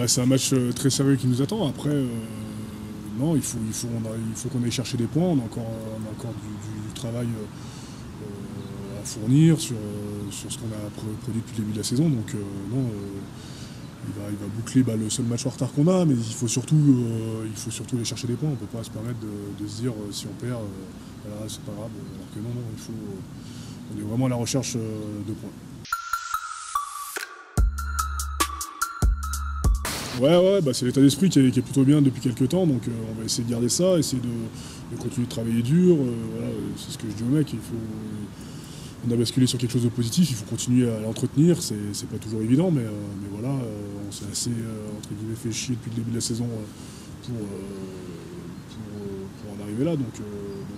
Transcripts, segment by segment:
C'est un match très sérieux qui nous attend. Après, non, il faut qu'on aille chercher des points. On a encore du travail à fournir sur ce qu'on a produit depuis le début de la saison. Donc, non, il va boucler le seul match en retard qu'on a, mais il faut surtout aller chercher des points. On ne peut pas se permettre de se dire si on perd, voilà, c'est pas grave. Alors que non, on est vraiment à la recherche de points. Ouais, c'est l'état d'esprit qui est plutôt bien depuis quelques temps, donc on va essayer de garder ça, essayer de continuer de travailler dur. Voilà, c'est ce que je dis aux mecs, on a basculé sur quelque chose de positif, il faut continuer à l'entretenir, c'est pas toujours évident, mais voilà, on s'est assez entre guillemets fait chier depuis le début de la saison pour en arriver là, donc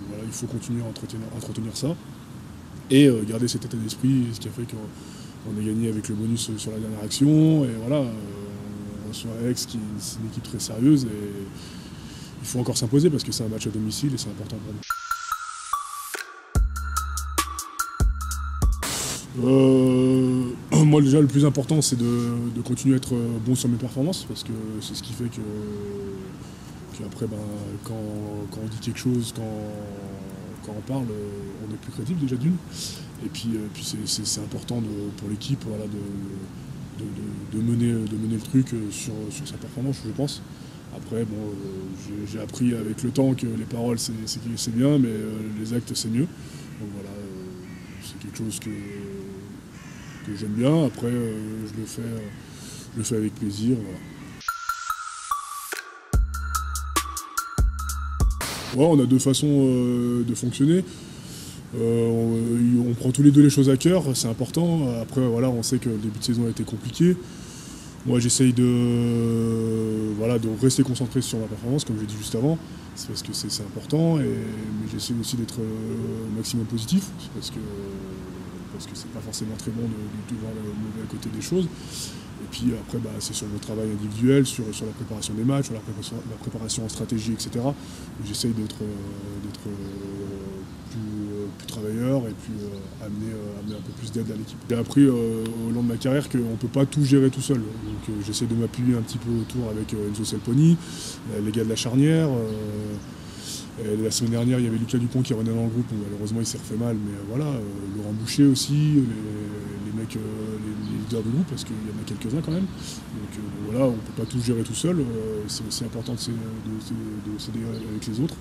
voilà, il faut continuer à entretenir ça et garder cet état d'esprit, ce qui a fait qu'on a gagné avec le bonus sur la dernière action, et voilà. Sur Aix, qui est une équipe très sérieuse, et il faut encore s'imposer parce que c'est un match à domicile et c'est important pour nous. Moi déjà le plus important c'est de continuer à être bon sur mes performances parce que c'est ce qui fait qu'après quand on dit quelque chose, quand on parle, on est plus crédible déjà d'une. Et puis c'est important pour l'équipe, voilà, de mener le truc sur sa performance, je pense. Après, bon, j'ai appris avec le temps que les paroles c'est bien, mais les actes c'est mieux. Donc voilà, c'est quelque chose que j'aime bien. Après, je le fais avec plaisir. Voilà. Ouais, on a deux façons de fonctionner. On prend tous les deux les choses à cœur, c'est important. Après, voilà, on sait que le début de saison a été compliqué. Moi, j'essaye de rester concentré sur ma performance, comme j'ai dit juste avant. C'est parce que c'est important, mais j'essaie aussi d'être au maximum positif, parce que c'est pas forcément très bon de voir le mauvais côté des choses. Et puis après, c'est sur le travail individuel, sur la préparation des matchs, sur la préparation en stratégie, etc. J'essaye d'être plus travailleur et puis amener un peu plus d'aide à l'équipe. J'ai appris au long de ma carrière qu'on ne peut pas tout gérer tout seul. Donc j'essaie de m'appuyer un petit peu autour avec Enzo Selponi, les gars de la charnière. La semaine dernière, il y avait Lucas Dupont qui revenait dans le groupe. Malheureusement, il s'est refait mal, mais voilà. Laurent Boucher aussi, les mecs, les leaders du groupe, parce qu'il y en a quelques-uns quand même. Donc voilà, on ne peut pas tout gérer tout seul. C'est aussi important de s'aider avec les autres.